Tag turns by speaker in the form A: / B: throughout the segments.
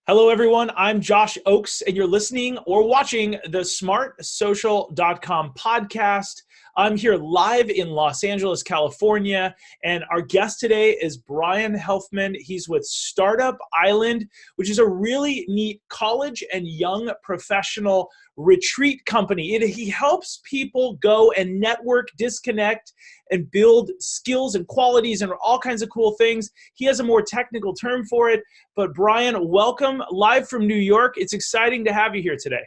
A: Hello, everyone. I'm Josh Oakes, and you're listening or watching the smartsocial.com podcast. I'm here live in Los Angeles, California, and our guest today is Brian Helfman. He's with Startup Island, which is a really neat college and young professional retreat company. He helps people go and network, disconnect, and build skills and qualities and all kinds of cool things. He has a more technical term for it. But Brian, welcome live from New York. It's exciting to have you here today.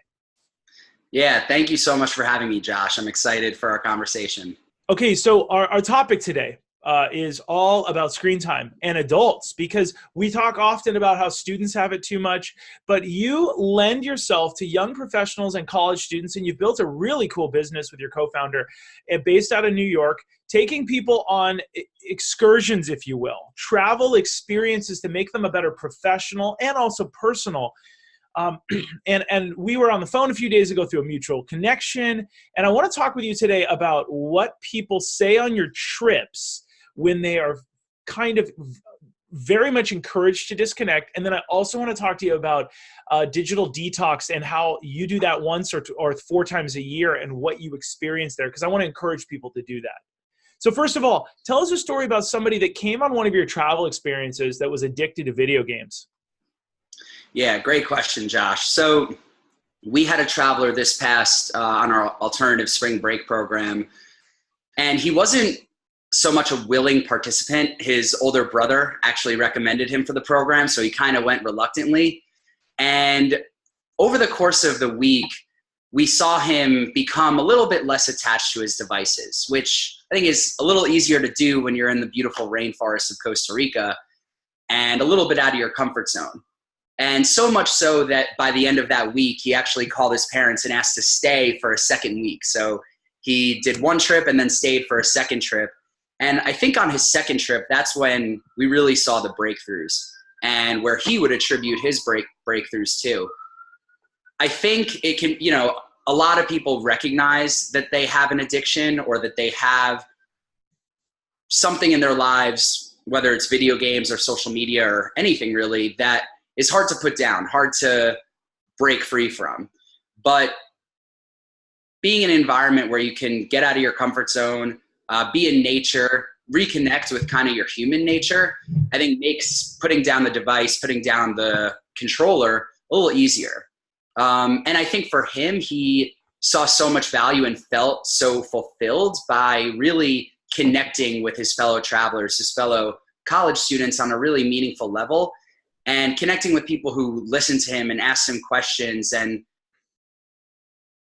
B: Yeah, thank you so much for having me, Josh. I'm excited for our conversation.
A: Okay, so our topic today is all about screen time and adults, because we talk often about how students have it too much, but you lend yourself to young professionals and college students, and you've built a really cool business with your co-founder based out of New York, taking people on excursions, if you will, travel experiences to make them a better professional and also personal. And we were on the phone a few days ago through a mutual connection, and I want to talk with you today about what people say on your trips when they are kind of very much encouraged to disconnect. And then I also want to talk to you about digital detox and how you do that once or 4 times a year and what you experience there, because I want to encourage people to do that. So first of all, tell us a story about somebody that came on one of your travel experiences that was addicted to video games.
B: Yeah, great question, Josh. So we had a traveler this past on our alternative spring break program, and he wasn't so much a willing participant. His older brother actually recommended him for the program, so he kind of went reluctantly. And over the course of the week, we saw him become a little bit less attached to his devices, which I think is a little easier to do when you're in the beautiful rainforest of Costa Rica and a little bit out of your comfort zone. And so much so that by the end of that week, he actually called his parents and asked to stay for a second week. So he did one trip and then stayed for a second trip. And I think on his second trip, that's when we really saw the breakthroughs and where he would attribute his breakthroughs to. I think it can, a lot of people recognize that they have an addiction or that they have something in their lives, whether it's video games or social media or anything really, that is hard to put down, hard to break free from. But being in an environment where you can get out of your comfort zone, be in nature, reconnect with kind of your human nature, I think makes putting down the device, putting down the controller a little easier. And I think for him, he saw so much value and felt so fulfilled by really connecting with his fellow travelers, his fellow college students on a really meaningful level, and connecting with people who listened to him and asked him questions. And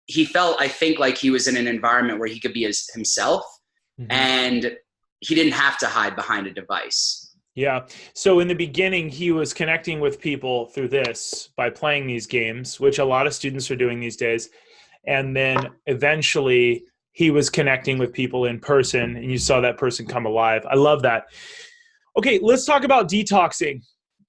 B: he felt, I think, like he was in an environment where he could be himself, and he didn't have to hide behind a device.
A: Yeah. So in the beginning, he was connecting with people through this by playing these games, which a lot of students are doing these days. And then eventually he was connecting with people in person, and you saw that person come alive. I love that. Okay, let's talk about detoxing,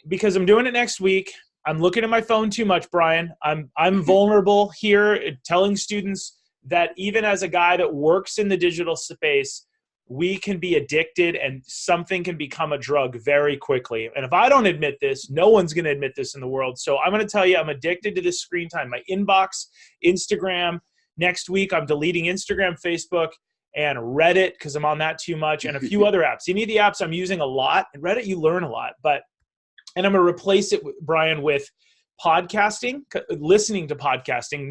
A: because I'm doing it next week. I'm looking at my phone too much, Brian. I'm vulnerable here, telling students that even as a guy that works in the digital space, we can be addicted and something can become a drug very quickly. And if I don't admit this, no one's going to admit this in the world. So I'm going to tell you, I'm addicted to this screen time. My inbox, Instagram. Next week, I'm deleting Instagram, Facebook, and Reddit because I'm on that too much, and a few other apps. Any of the apps I'm using a lot. And Reddit, you learn a lot. And I'm going to replace it, Brian, with podcasting, listening to podcasting,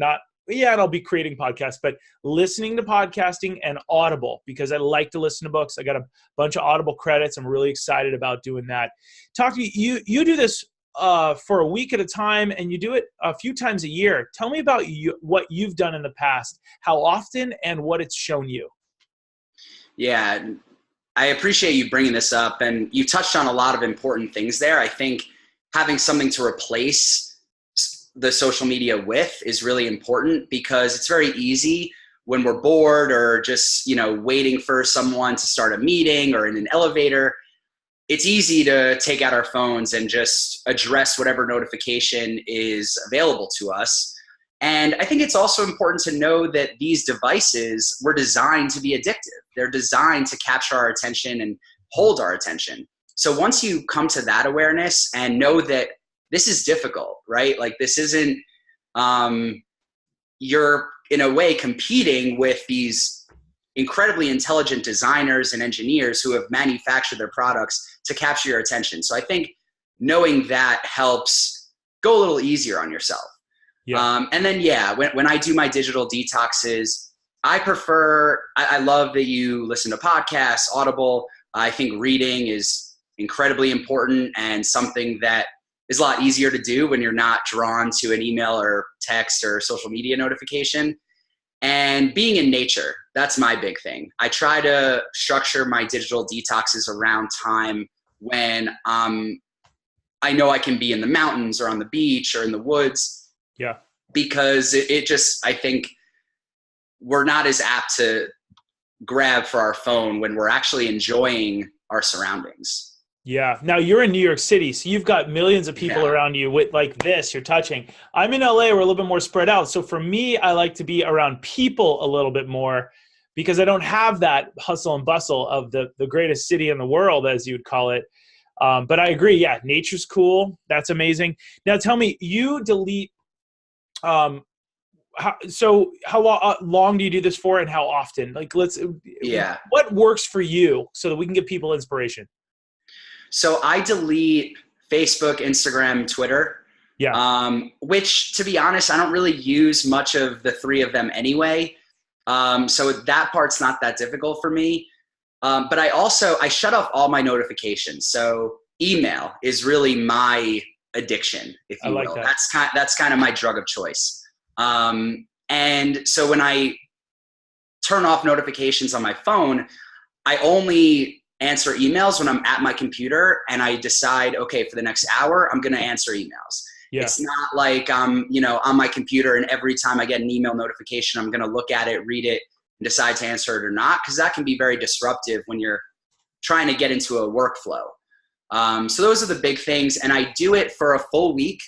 A: and I'll be creating podcasts, but listening to podcasting and Audible, because I like to listen to books. I got a bunch of Audible credits. I'm really excited about doing that. Talk to me. You do this for a week at a time, and you do it a few times a year. Tell me about what you've done in the past, how often, and what it's shown you.
B: Yeah, I appreciate you bringing this up, and you touched on a lot of important things there. I think having something to replace the social media with is really important, because it's very easy when we're bored or just, waiting for someone to start a meeting or in an elevator. It's easy to take out our phones and just address whatever notification is available to us. And I think it's also important to know that these devices were designed to be addictive. They're designed to capture our attention and hold our attention. So once you come to that awareness and know that this is difficult, right? Like this isn't, you're in a way competing with these incredibly intelligent designers and engineers who have manufactured their products to capture your attention. So I think knowing that helps go a little easier on yourself.
A: Yeah.
B: And then, yeah, when I do my digital detoxes, I love that you listen to podcasts, Audible. I think reading is incredibly important and something that is a lot easier to do when you're not drawn to an email or text or social media notification. And being in nature, that's my big thing. I try to structure my digital detoxes around time when I know I can be in the mountains or on the beach or in the woods.
A: Yeah.
B: Because it just, I think we're not as apt to grab for our phone when we're actually enjoying our surroundings.
A: Yeah. Now you're in New York City, so you've got millions of people around you with like this you're touching. I'm in LA, we're a little bit more spread out. So for me, I like to be around people a little bit more because I don't have that hustle and bustle of the greatest city in the world, as you would call it. But I agree. Yeah. Nature's cool. That's amazing. Now tell me, you delete, how long do you do this for and how often? Like, what works for you so that we can give people inspiration?
B: So I delete Facebook, Instagram, Twitter.
A: Yeah.
B: Which, to be honest, I don't really use much of the three of them anyway. So that part's not that difficult for me. But I shut off all my notifications. So email is really my addiction, if you will. That's kind of my drug of choice. And so when I turn off notifications on my phone, I only answer emails when I'm at my computer and I decide, okay, for the next hour, I'm going to answer emails. Yeah. It's not like I'm, on my computer and every time I get an email notification, I'm going to look at it, read it, and decide to answer it or not, because that can be very disruptive when you're trying to get into a workflow. So those are the big things. And I do it for a full week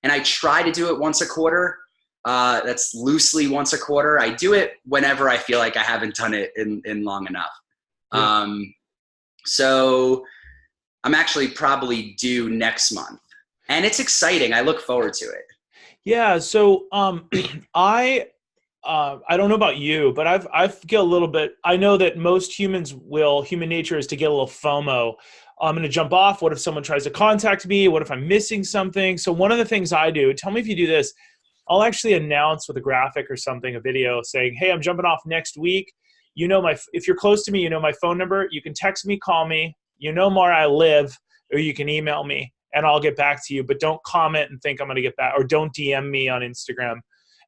B: and I try to do it once a quarter. That's loosely once a quarter. I do it whenever I feel like I haven't done it in long enough. Yeah. So I'm actually probably due next month and it's exciting. I look forward to it.
A: Yeah. So, I don't know about you, but I get a little bit, I know that most human nature is to get a little FOMO. I'm going to jump off. What if someone tries to contact me? What if I'm missing something? So one of the things I do, tell me if you do this, I'll actually announce with a graphic or something, a video saying, hey, I'm jumping off next week. If you're close to me, you know my phone number. You can text me, call me. You know where I live, or you can email me, and I'll get back to you. But don't comment and think I'm going to get back, or don't DM me on Instagram.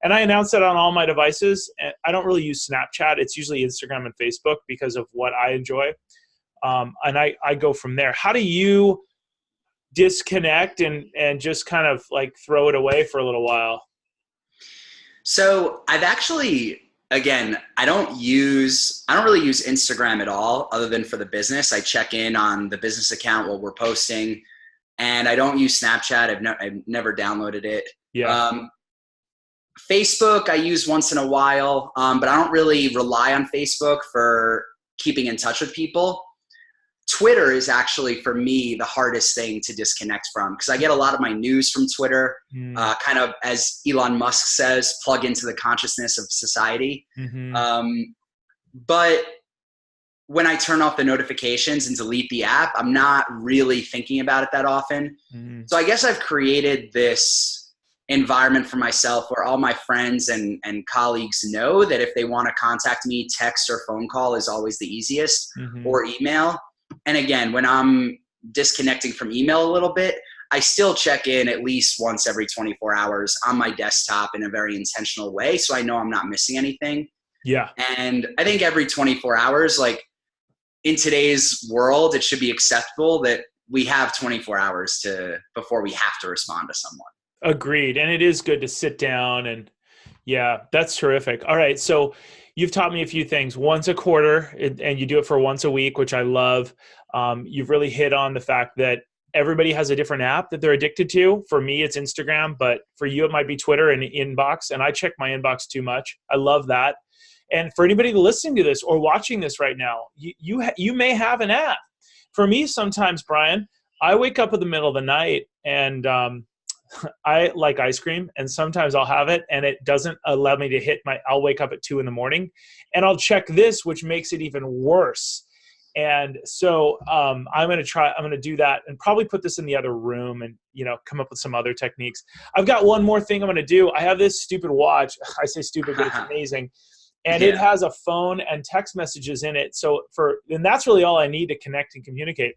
A: And I announce that on all my devices. And I don't really use Snapchat. It's usually Instagram and Facebook because of what I enjoy. And I go from there. How do you disconnect and just kind of like throw it away for a little while?
B: So I've actually, again, I don't really use Instagram at all other than for the business. I check in on the business account while we're posting, and I don't use Snapchat. I've never downloaded it. Yeah. Facebook I use once in a while, but I don't really rely on Facebook for keeping in touch with people. Twitter is actually, for me, the hardest thing to disconnect from because I get a lot of my news from Twitter, kind of, as Elon Musk says, plug into the consciousness of society. Mm-hmm. But when I turn off the notifications and delete the app, I'm not really thinking about it that often. Mm-hmm. So I guess I've created this environment for myself where all my friends and colleagues know that if they want to contact me, text or phone call is always the easiest, mm-hmm. or email. And again, when I'm disconnecting from email a little bit, I still check in at least once every 24 hours on my desktop in a very intentional way. So I know I'm not missing anything. Yeah. And I think every 24 hours, like in today's world, it should be acceptable that we have 24 hours before we have to respond to someone.
A: Agreed. And it is good to sit down and yeah, that's terrific. All right. So you've taught me a few things. Once a quarter, and you do it for once a week, which I love. You've really hit on the fact that everybody has a different app that they're addicted to. For me, it's Instagram, but for you, it might be Twitter and inbox. And I check my inbox too much. I love that. And for anybody listening to this or watching this right now, you may have an app. For me, sometimes, Brian, I wake up in the middle of the night and I like ice cream, and sometimes I'll have it and it doesn't allow me to I'll wake up at 2 a.m. and I'll check this, which makes it even worse. And so I'm going to do that and probably put this in the other room and, come up with some other techniques. I've got one more thing I'm going to do. I have this stupid watch. I say stupid, but it's amazing. And it has a phone and text messages in it. And that's really all I need to connect and communicate.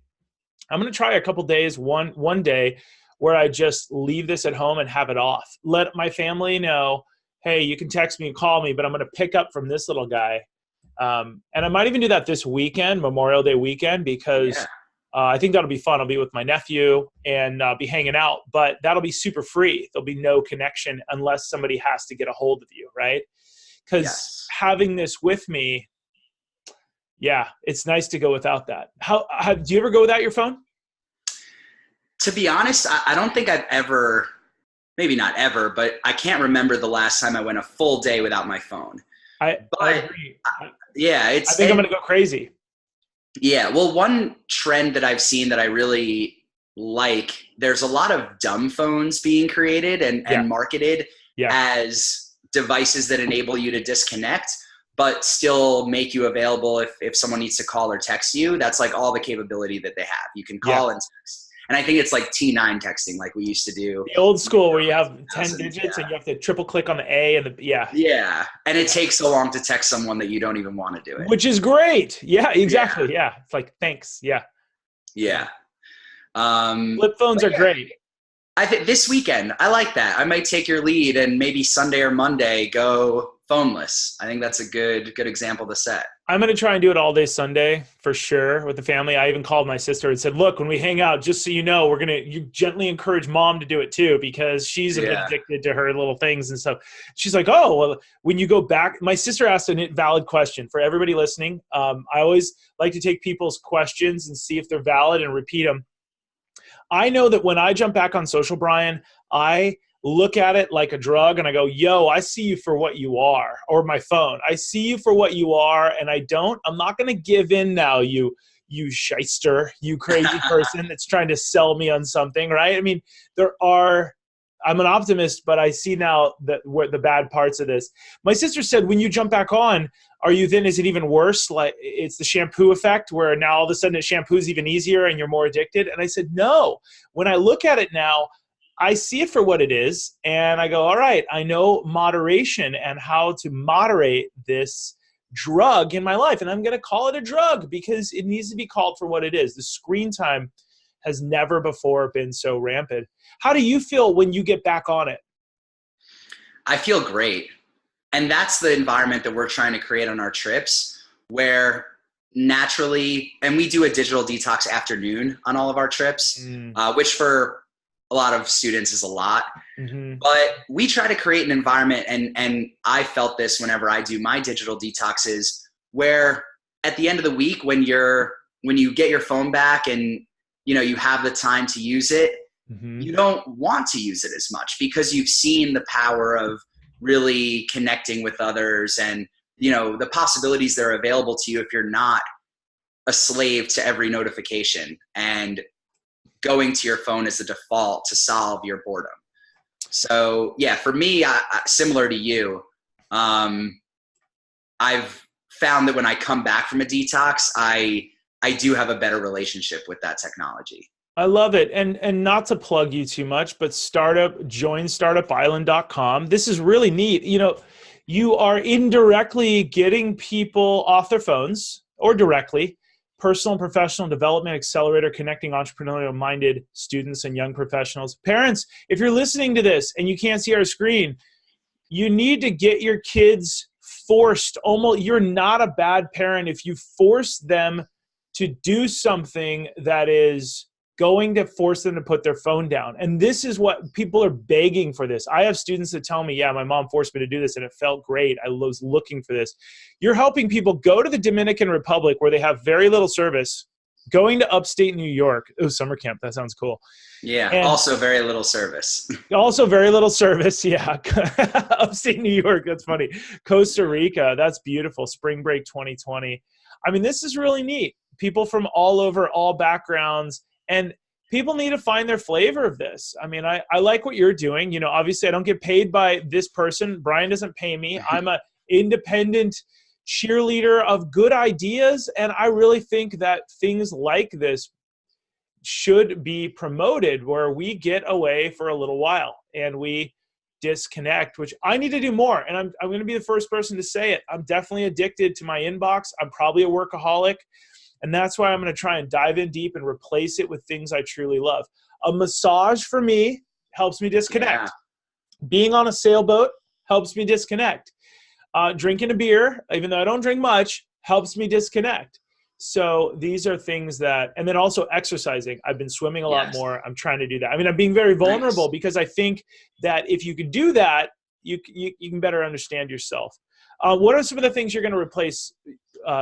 A: I'm going to try a couple days, one day where I just leave this at home and have it off. Let my family know, hey, you can text me and call me, but I'm going to pick up from this little guy. And I might even do that this weekend, Memorial Day weekend, because I think that'll be fun. I'll be with my nephew and be hanging out, but that'll be super free. There'll be no connection unless somebody has to get a hold of you, right? Because having this with me, it's nice to go without that. How do you ever go without your phone?
B: To be honest, I don't think I've ever, maybe not ever, but I can't remember the last time I went a full day without my phone.
A: I agree. I
B: think
A: I'm going to go crazy.
B: Yeah. Well, one trend that I've seen that I really like, there's a lot of dumb phones being created and marketed as devices that enable you to disconnect, but still make you available if someone needs to call or text you. That's like all the capability that they have. You can call and text. And I think it's like T9 texting like we used to do.
A: The old school where you have 10 digits and you have to triple click on the A and
B: Yeah. And it takes so long to text someone that you don't even want to do it.
A: Which is great. Yeah, exactly. Yeah. It's like, thanks. Yeah.
B: Yeah.
A: Flip phones are great.
B: I think this weekend, I like that. I might take your lead and maybe Sunday or Monday go phoneless. I think that's a good example to set.
A: I'm going to try and do it all day Sunday for sure with the family. I even called my sister and said, look, when we hang out, just so you know, you gently encourage mom to do it too, because she's a bit addicted to her little things and stuff. She's like, oh, well, when you go back, my sister asked a valid question for everybody listening. I always like to take people's questions and see if they're valid and repeat them. I know that when I jump back on social, Brian, I look at it like a drug and I go, yo, I see you for what you are. Or my phone, I see you for what you are. And I'm not going to give in now, you shyster, you crazy person that's trying to sell me on something, right? I mean, I'm an optimist, but I see now what the bad parts of this. My sister said, when you jump back on, is it even worse? Like it's the shampoo effect where now all of a sudden shampoo is even easier and you're more addicted. And I said, no, when I look at it now, I see it for what it is. And I go, all right, I know moderation and how to moderate this drug in my life. And I'm going to call it a drug because it needs to be called for what it is. The screen time has never before been so rampant. How do you feel when you get back on it?
B: I feel great. And that's the environment that we're trying to create on our trips, where naturally, and we do a digital detox afternoon on all of our trips, which for a lot of students is a lot, but we try to create an environment. And I felt this whenever I do my digital detoxes, where at the end of the week, when you get your phone back and you have the time to use it, you don't want to use it as much because you've seen the power of really connecting with others and, the possibilities that are available to you if you're not a slave to every notification and going to your phone as the default to solve your boredom. So yeah, for me, similar to you, I've found that when I come back from a detox, I do have a better relationship with that technology.
A: I love it. And not to plug you too much, but join startupisland.com. This is really neat. You are indirectly getting people off their phones, or directly. Personal and professional development accelerator, connecting entrepreneurial minded students and young professionals. Parents, if you're listening to this and you can't see our screen, you need to get your kids forced. You're not a bad parent if you force them to do something that is going to force them to put their phone down. And this is what people are begging for this. I have students that tell me, yeah, my mom forced me to do this and it felt great. I was looking for this. You're helping people go to the Dominican Republic where they have very little service, going to upstate New York. Oh, summer camp. That sounds cool.
B: Yeah. And also very little service.
A: Also very little service. Yeah. Upstate New York. That's funny. Costa Rica. That's beautiful. Spring break 2020. I mean, this is really neat. People from all over, all backgrounds. And people need to find their flavor of this. I mean, I like what you're doing. You know, obviously I don't get paid by this person. Brian doesn't pay me. I'm a independent cheerleader of good ideas. And I really think that things like this should be promoted, where we get away for a little while and we disconnect, which I need to do more. And I'm going to be the first person to say it. I'm definitely addicted to my inbox. I'm probably a workaholic. And that's why I'm going to try and dive in deep and replace it with things I truly love. A massage for me helps me disconnect. Yeah. Being on a sailboat helps me disconnect. Drinking a beer, even though I don't drink much, helps me disconnect. So these are things that, and then also exercising. I've been swimming a lot more. I'm trying to do that. I mean, I'm being very vulnerable because I think that if you can do that, you can better understand yourself. What are some of the things you're going to replace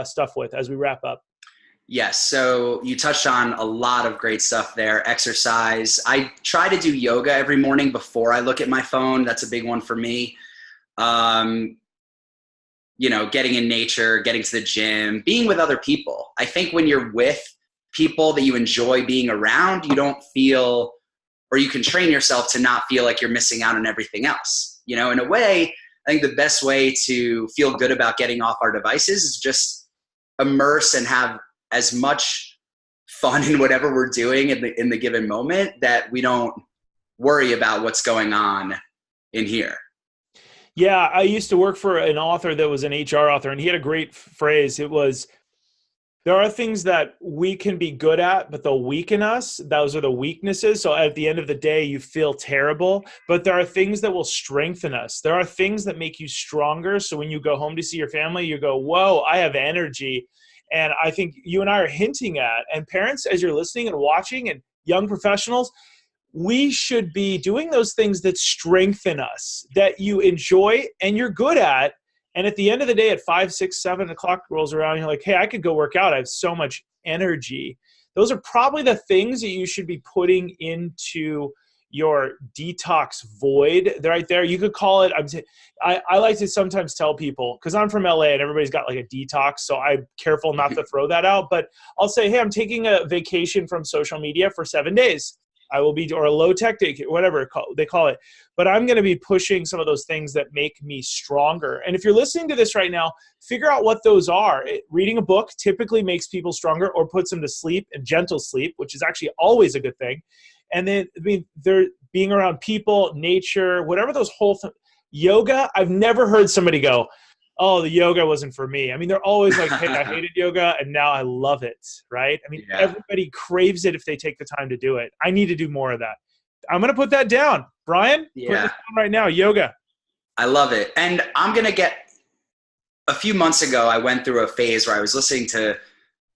A: stuff with as we wrap up?
B: Yes. So you touched on a lot of great stuff there. Exercise. I try to do yoga every morning before I look at my phone. That's a big one for me. You know, getting in nature, getting to the gym, being with other people. I think when you're with people that you enjoy being around, you don't feel, or you can train yourself to not feel like you're missing out on everything else. You know, in a way, I think the best way to feel good about getting off our devices is just immerse and have as much fun in whatever we're doing in the given moment, that we don't worry about what's going on in here.
A: Yeah, I used to work for an author that was an HR author, and he had a great phrase. It was, there are things that we can be good at, but they'll weaken us. Those are the weaknesses. So at the end of the day, you feel terrible, but there are things that will strengthen us. There are things that make you stronger. So when you go home to see your family, you go, whoa, I have energy. And I think you and I are hinting at, and parents, as you're listening and watching, and young professionals, we should be doing those things that strengthen us, that you enjoy and you're good at. And at the end of the day, at 5, 6, 7 o'clock rolls around, you're like, hey, I could go work out. I have so much energy. Those are probably the things that you should be putting into your detox void. They're right there. You could call it, I like to sometimes tell people, because I'm from LA and everybody's got like a detox, so I'm careful not to throw that out. But I'll say, hey, I'm taking a vacation from social media for 7 days. I will be, or a low tech day, whatever they call it. But I'm going to be pushing some of those things that make me stronger. And if you're listening to this right now, figure out what those are. Reading a book typically makes people stronger or puts them to sleep, and gentle sleep, which is actually always a good thing. And then, I mean, they're being around people, nature, whatever those whole yoga. I've never heard somebody go, oh, the yoga wasn't for me. I mean, they're always like, hey, I hated yoga and now I love it, right? I mean, everybody craves it if they take the time to do it. I need to do more of that. I'm going to put that down. Brian, put this down right now, yoga.
B: I love it. And I'm going to a few months ago, I went through a phase where I was listening to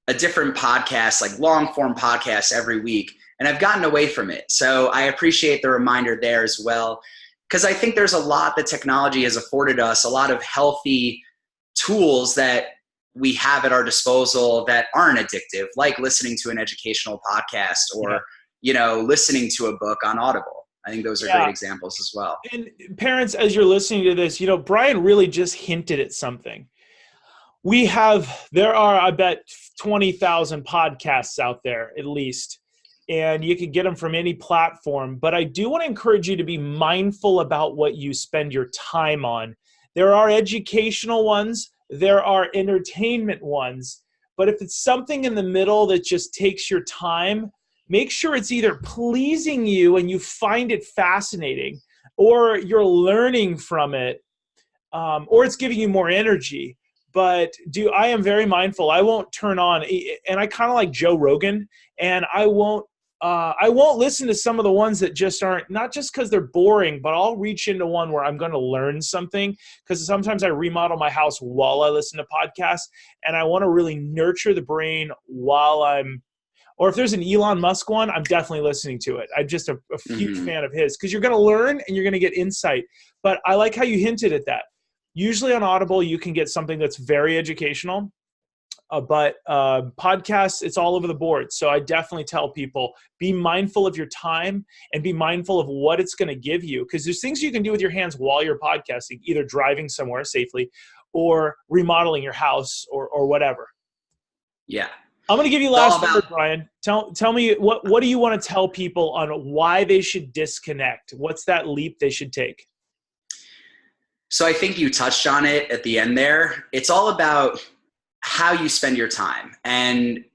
B: a different podcast, like long form podcasts every week, and I've gotten away from it. So I appreciate the reminder there as well, because I think there's a lot that technology has afforded us, a lot of healthy tools that we have at our disposal that aren't addictive, like listening to an educational podcast or, you know, listening to a book on Audible. I think those are great examples as well.
A: And parents, as you're listening to this, you know, Brian really just hinted at something. There are, I bet, 20,000 podcasts out there at least. And you can get them from any platform. But I do want to encourage you to be mindful about what you spend your time on. There are educational ones. There are entertainment ones. But if it's something in the middle that just takes your time, make sure it's either pleasing you and you find it fascinating, or you're learning from it, or it's giving you more energy. But I am very mindful. I won't turn on, and I kind of like Joe Rogan, and I won't listen to some of the ones that just aren't, not just because they're boring, but I'll reach into one where I'm going to learn something, because sometimes I remodel my house while I listen to podcasts, and I want to really nurture the brain or if there's an Elon Musk one, I'm definitely listening to it. I'm just a huge fan of his, because you're going to learn and you're going to get insight. But I like how you hinted at that. Usually on Audible, you can get something that's very educational. But podcasts, it's all over the board. So I definitely tell people, be mindful of your time and be mindful of what it's going to give you. Because there's things you can do with your hands while you're podcasting, either driving somewhere safely or remodeling your house or whatever.
B: Yeah.
A: I'm going to give you
B: It's all
A: last
B: about,
A: word, Brian. Tell me, what do you want to tell people on why they should disconnect? What's that leap they should take?
B: so I think you touched on it at the end there. It's all about how you spend your time. And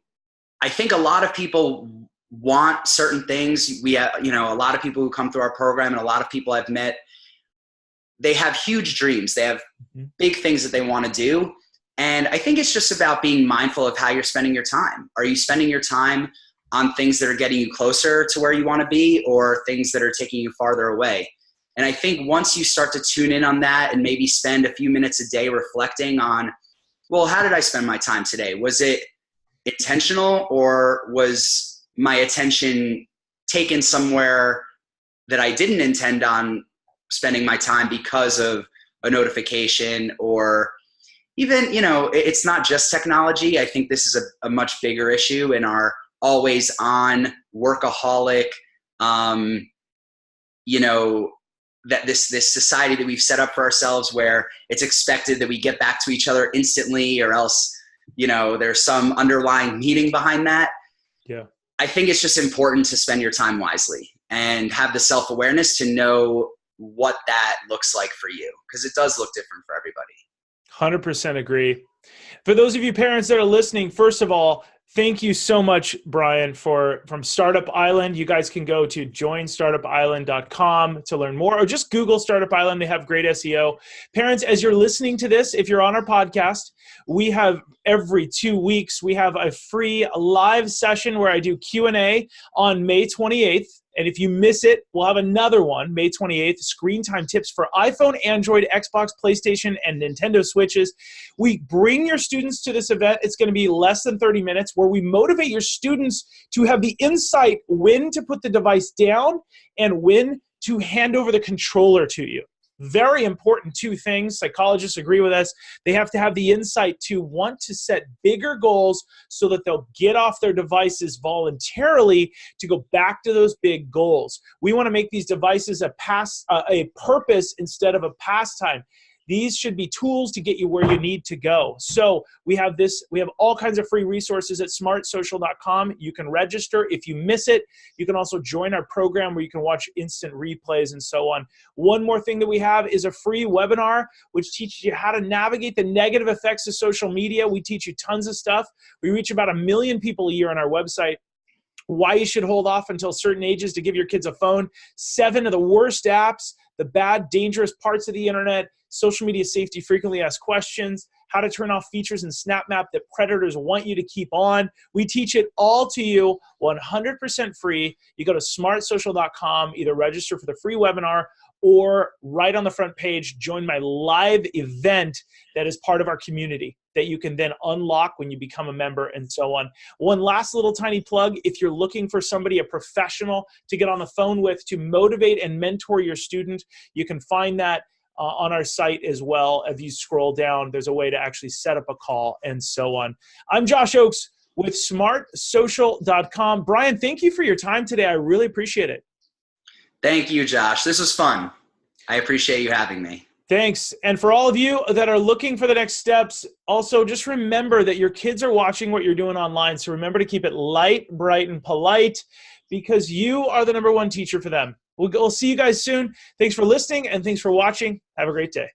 B: I think a lot of people want certain things. We have, a lot of people who come through our program and a lot of people I've met, they have huge dreams. They have big things that they want to do. And I think it's just about being mindful of how you're spending your time. Are you spending your time on things that are getting you closer to where you want to be, or things that are taking you farther away? And I think once you start to tune in on that and maybe spend a few minutes a day reflecting on, well, how did I spend my time today? Was it intentional, or was my attention taken somewhere that I didn't intend on spending my time because of a notification? Or even, it's not just technology. I think this is a much bigger issue in our always on workaholic, that this society that we've set up for ourselves, where it's expected that we get back to each other instantly, or else, there's some underlying meaning behind that.
A: Yeah.
B: I think it's just important to spend your time wisely and have the self-awareness to know what that looks like for you, because it does look different for everybody.
A: 100% agree. For those of you parents that are listening, first of all, thank you so much, Brian, from Startup Island. You guys can go to joinstartupisland.com to learn more, or just Google Startup Island. They have great SEO. Parents, as you're listening to this, if you're on our podcast, we have every 2 weeks, we have a free live session where I do Q&A on May 28th. And if you miss it, we'll have another one, May 28th, screen time tips for iPhone, Android, Xbox, PlayStation, and Nintendo Switches. We bring your students to this event. It's going to be less than 30 minutes, where we motivate your students to have the insight when to put the device down and when to hand over the controller to you. Very important 2 things. Psychologists agree with us. They have to have the insight to want to set bigger goals so that they'll get off their devices voluntarily to go back to those big goals. We want to make these devices a purpose instead of a pastime. These should be tools to get you where you need to go. So we have all kinds of free resources at smartsocial.com. You can register. If you miss it, you can also join our program where you can watch instant replays and so on. One more thing that we have is a free webinar which teaches you how to navigate the negative effects of social media. We teach you tons of stuff. We reach about 1 million people a year on our website. Why you should hold off until certain ages to give your kids a phone. 7 of the worst apps, the bad, dangerous parts of the internet, social media safety, frequently asked questions, how to turn off features in SnapMap that predators want you to keep on. We teach it all to you 100% free. You go to smartsocial.com, either register for the free webinar, or right on the front page, join my live event that is part of our community that you can then unlock when you become a member, and so on. One last little tiny plug: if you're looking for somebody, a professional to get on the phone with to motivate and mentor your student, you can find that on our site as well. If you scroll down, there's a way to actually set up a call and so on. I'm Josh Oakes with smartsocial.com. Brian, thank you for your time today. I really appreciate it.
B: Thank you, Josh. This was fun. I appreciate you having me.
A: Thanks. And for all of you that are looking for the next steps, also just remember that your kids are watching what you're doing online. So remember to keep it light, bright, and polite, because you are the #1 teacher for them. We'll see you guys soon. Thanks for listening, and thanks for watching. Have a great day.